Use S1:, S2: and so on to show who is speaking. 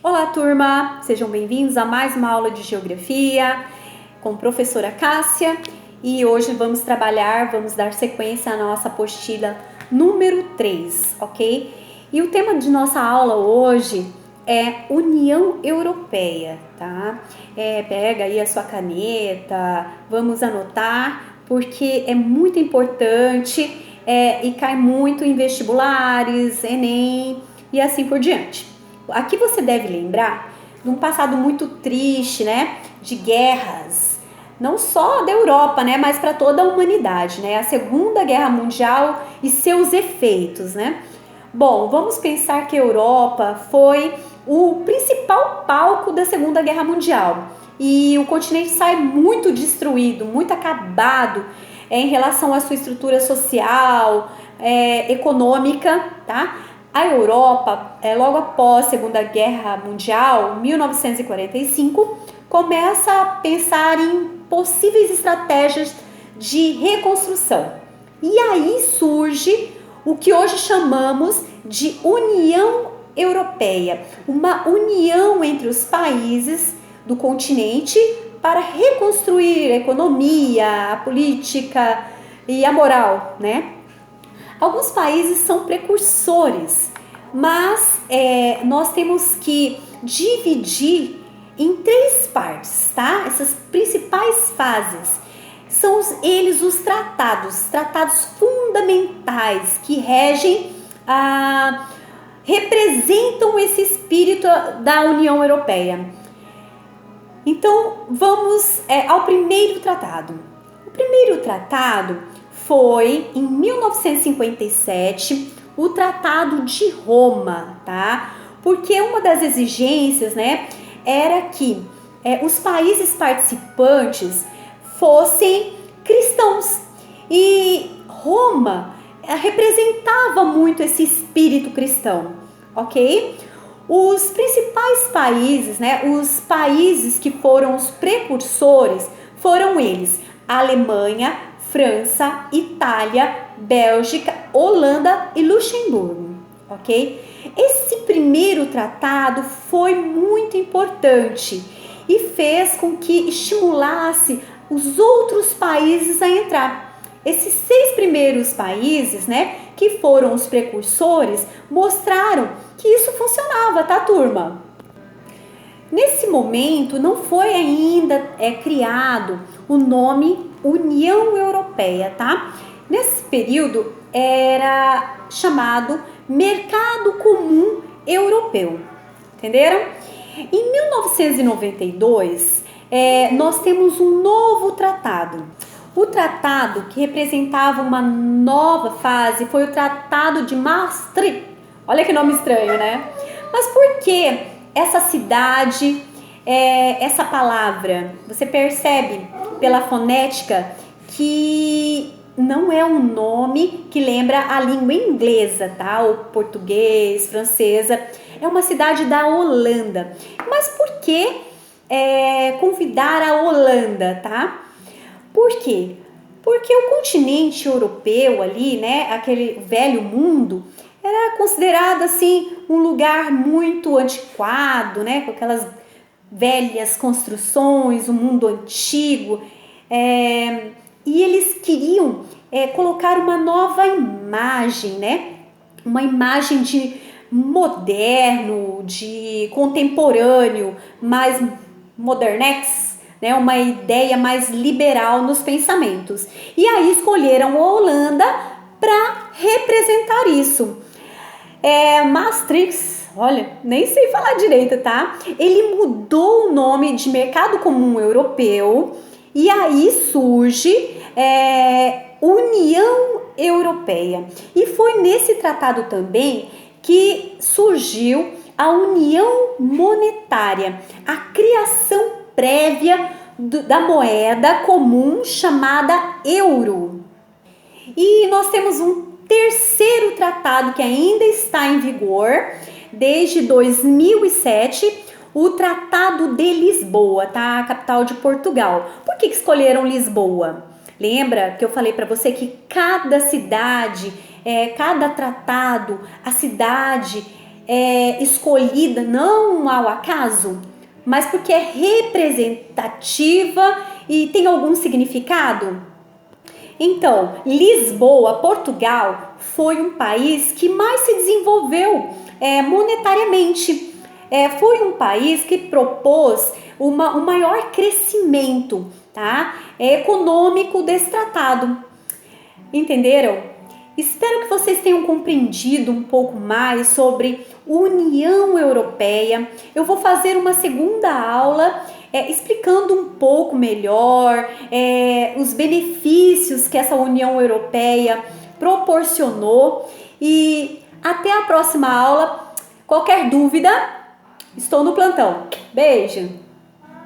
S1: Olá, turma! Sejam bem-vindos a mais uma aula de Geografia com a professora Cássia. E hoje vamos dar sequência à nossa apostila número 3, ok? E o tema de nossa aula hoje é União Europeia, tá? Pega aí a sua caneta, vamos anotar, porque é muito importante e cai muito em vestibulares, Enem e assim por diante. Aqui você deve lembrar de um passado muito triste, né? De guerras, não só da Europa, né? Mas para toda a humanidade, né? A Segunda Guerra Mundial e seus efeitos, né? Bom, vamos pensar que a Europa foi o principal palco da Segunda Guerra Mundial e o continente sai muito destruído, muito acabado em relação à sua estrutura social, econômica, tá? A Europa, logo após a Segunda Guerra Mundial, 1945, começa a pensar em possíveis estratégias de reconstrução. E aí surge o que hoje chamamos de União Europeia, uma união entre os países do continente para reconstruir a economia, a política e a moral, né? Alguns países são precursores, mas nós temos que dividir em 3 partes, tá? Essas principais fases são eles os tratados fundamentais que regem, representam esse espírito da União Europeia. Então, vamos ao primeiro tratado. O primeiro tratado foi em 1957, o Tratado de Roma, tá? Porque uma das exigências, né, era que os países participantes fossem cristãos. E Roma representava muito esse espírito cristão, ok? Os principais países, né, os países que foram os precursores, foram eles: Alemanha, França, Itália, Bélgica, Holanda e Luxemburgo, ok? Esse primeiro tratado foi muito importante e fez com que estimulasse os outros países a entrar. Esses 6 primeiros países, né, que foram os precursores, mostraram que isso funcionava, tá, turma? Nesse momento, não foi ainda criado o nome União Europeia, tá? Nesse período era chamado Mercado Comum Europeu, entenderam? Em 1992, nós temos um novo tratado. O tratado que representava uma nova fase foi o Tratado de Maastricht. Olha que nome estranho, né? Mas por que essa cidade, essa palavra? Você percebe pela fonética que não é um nome que lembra a língua inglesa, tá? Ou português, francesa. É uma cidade da Holanda. Mas por que convidar a Holanda, tá? Por quê? Porque o continente europeu ali, né? Aquele velho mundo, era considerado assim um lugar muito antiquado, né? Com aquelas velhas construções, um mundo antigo. E eles queriam colocar uma nova imagem, né? Uma imagem de moderno, de contemporâneo, mais modernex, né? Uma ideia mais liberal nos pensamentos. E aí escolheram a Holanda para representar isso. Maastricht, olha, nem sei falar direito, tá? Ele mudou o nome de Mercado Comum Europeu e aí surge União Europeia. E foi nesse tratado também que surgiu a União Monetária, a criação prévia da moeda comum chamada euro. E nós temos um terceiro tratado que ainda está em vigor desde 2007, o Tratado de Lisboa, tá? A capital de Portugal. Por que escolheram Lisboa? Lembra que eu falei para você que cada cidade, cada tratado, a cidade escolhida não ao acaso, mas porque é representativa e tem algum significado? Então, Lisboa, Portugal, foi um país que mais se desenvolveu monetariamente. Foi um país que propôs um maior crescimento, tá? Econômico desse tratado. Entenderam? Espero que vocês tenham compreendido um pouco mais sobre União Europeia. Eu vou fazer uma segunda aula explicando um pouco melhor os benefícios que essa União Europeia proporcionou. E até a próxima aula. Qualquer dúvida, estou no plantão. Beijo!